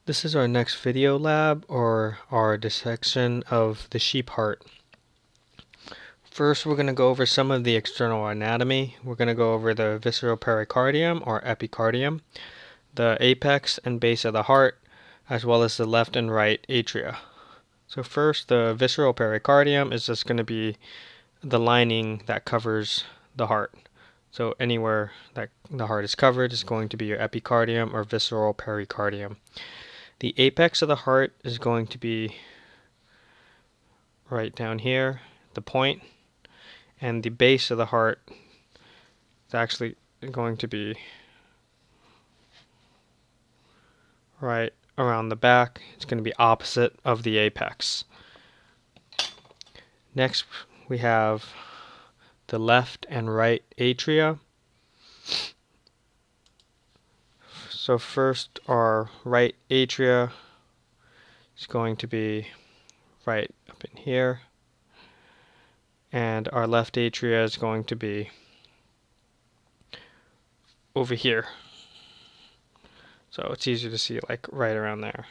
This is our next video lab, or our dissection of the sheep heart. First, we're going to go over some of the external anatomy. We're going to go over the visceral pericardium or epicardium, the apex and base of the heart, as well as the left and right atria. So first, the visceral pericardium is just going to be the lining that covers the heart. So anywhere that the heart is covered is going to be your epicardium or visceral pericardium. The apex of the heart is going to be right down here, the point, and the base of the heart is actually going to be right around the back. It's going to be opposite of the apex. Next, we have the left and right atria. So first, our right atria is going to be right up in here, and our left atria is going to be over here. So it's easier to see like right around there.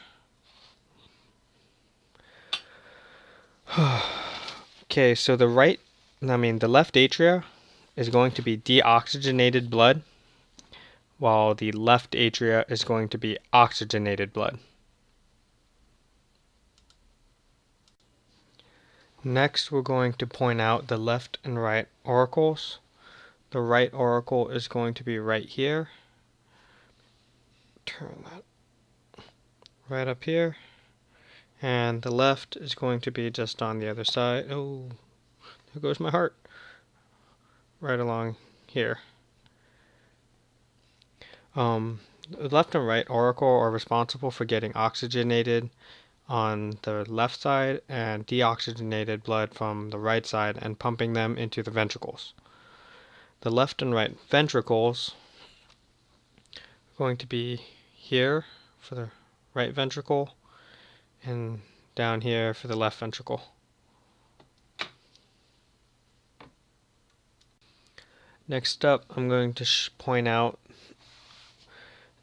Okay, so the left atria is going to be deoxygenated blood, while the left atria is going to be oxygenated blood. Next, we're going to point out the left and right auricles. The right auricle is going to be right here. Turn that right up here. And the left is going to be just on the other side. Oh, there goes my heart. Right along here. The left and right auricle are responsible for getting oxygenated on the left side and deoxygenated blood from the right side and pumping them into the ventricles. The left and right ventricles are going to be here for the right ventricle and down here for the left ventricle. Next up, I'm going to point out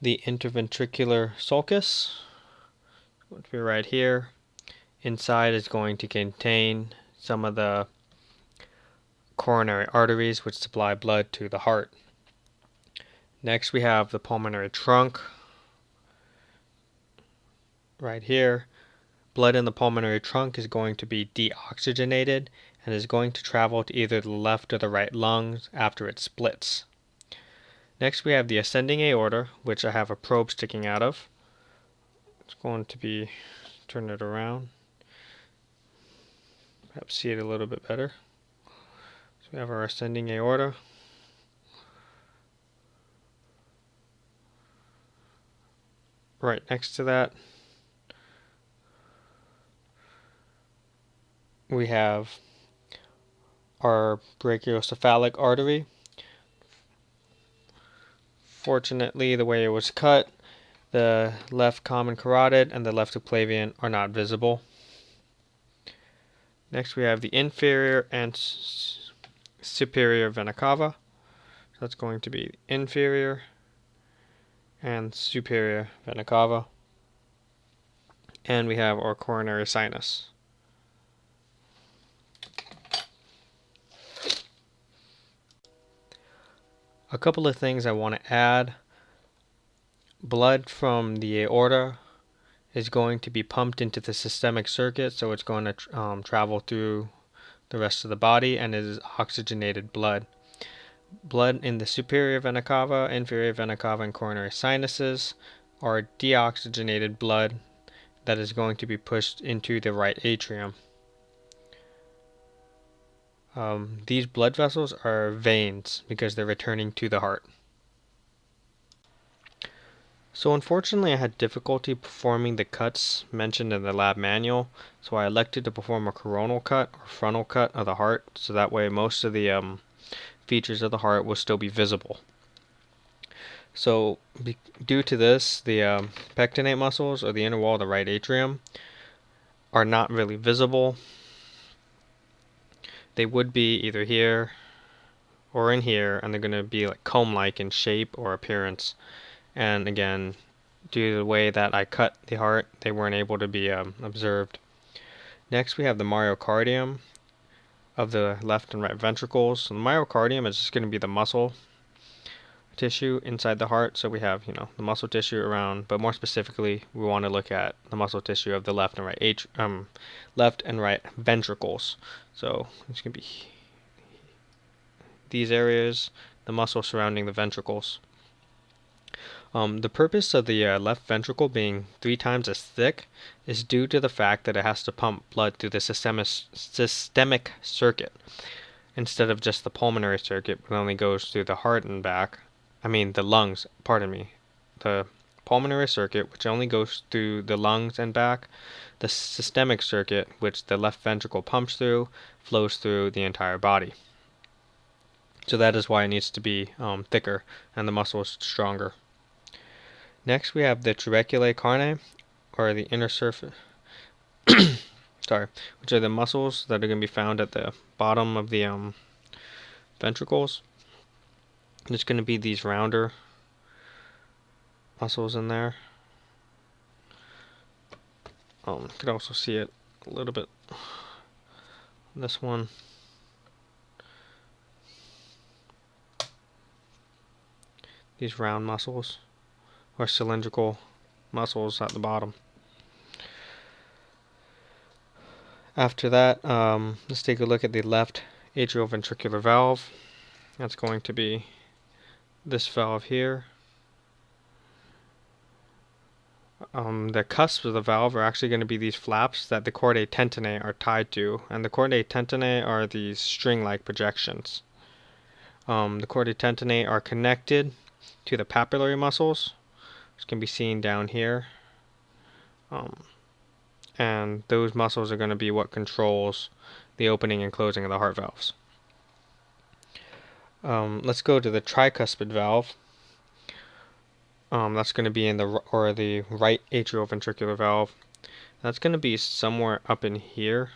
the interventricular sulcus. It's going to be right here. Inside is going to contain some of the coronary arteries which supply blood to the heart. Next, we have the pulmonary trunk right here. Blood in the pulmonary trunk is going to be deoxygenated and is going to travel to either the left or the right lungs after it splits. Next, we have the ascending aorta, which I have a probe sticking out of. It's going to be, turn it around, perhaps see it a little bit better. So we have our ascending aorta. Right next to that, we have our brachiocephalic artery. Fortunately, the way it was cut, the left common carotid and the left subclavian are not visible. Next, we have the inferior and superior vena cava. So that's going to be inferior and superior vena cava. And we have our coronary sinus. A couple of things I want to add. Blood from the aorta is going to be pumped into the systemic circuit, so it's going to travel through the rest of the body, and it is oxygenated blood. Blood in the superior vena cava, inferior vena cava, and coronary sinuses are deoxygenated blood that is going to be pushed into the right atrium. These blood vessels are veins because they're returning to the heart. So unfortunately, I had difficulty performing the cuts mentioned in the lab manual, so I elected to perform a coronal cut or frontal cut of the heart, so that way most of the features of the heart will still be visible. So due to this, the pectinate muscles, or the inner wall of the right atrium, are not really visible. They would be either here or in here, and they're going to be like comb-like in shape or appearance. And again, due to the way that I cut the heart, they weren't able to be observed. Next, we have the myocardium of the left and right ventricles. So the myocardium is just going to be the muscle tissue inside the heart. So we have, the muscle tissue around, but more specifically, we want to look at the muscle tissue of the left and right ventricles. So it's going to be these areas, the muscle surrounding the ventricles. The purpose of the left ventricle being 3 times as thick is due to the fact that it has to pump blood through the systemic circuit instead of just the pulmonary circuit, which only goes through the heart and back. The lungs, pardon me. The pulmonary circuit, which only goes through the lungs and back. The systemic circuit, which the left ventricle pumps through, flows through the entire body. So that is why it needs to be thicker and the muscle is stronger. Next, we have the tuberculae carni, or the inner surface, which are the muscles that are going to be found at the bottom of the ventricles. There's going to be these rounder muscles in there. You could also see it a little bit. This one. These round muscles, or cylindrical muscles at the bottom. After that, let's take a look at the left atrioventricular valve. That's going to be this valve here. The cusps of the valve are actually going to be these flaps that the chordae tentonae are tied to, and the chordae tentonae are these string-like projections. The chordae tentonae are connected to the papillary muscles, which can be seen down here. And those muscles are going to be what controls the opening and closing of the heart valves. Let's go to the tricuspid valve. That's going to be in the right atrioventricular valve. That's going to be somewhere up in here.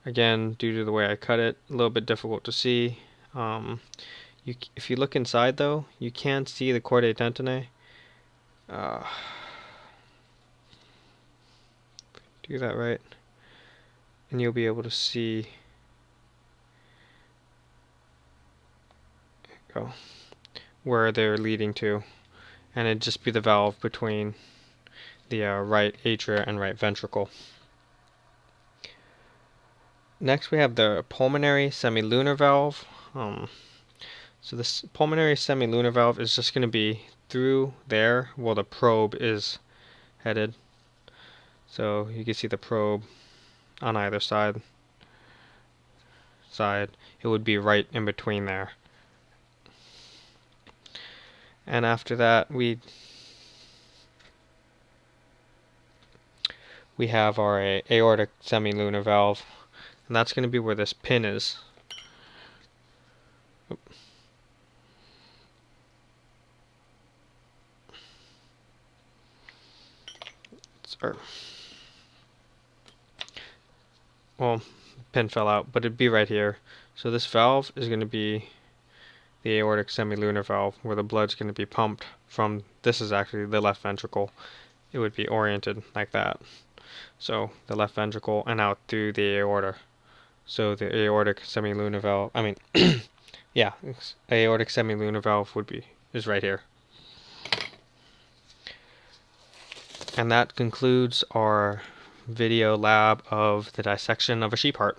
Again, due to the way I cut it, a little bit difficult to see. If you look inside, though, you can see the chordae tentonae. Do that right, and you'll be able to see. Go where they're leading to, and it'd just be the valve between the right atria and right ventricle. Next, we have the pulmonary semilunar valve. So this pulmonary semilunar valve is just going to be through there where the probe is headed. So you can see the probe on either side. It would be right in between there. And after that, we have our aortic semilunar valve, and that's going to be where this pin is. Well, pin fell out, but it'd be right here. So this valve is going to be the aortic semilunar valve, where the blood's going to be pumped from, this is actually the left ventricle. It would be oriented like that. So the left ventricle and out through the aorta. So the aortic semilunar valve, aortic semilunar valve is right here. And that concludes our video lab of the dissection of a sheep heart.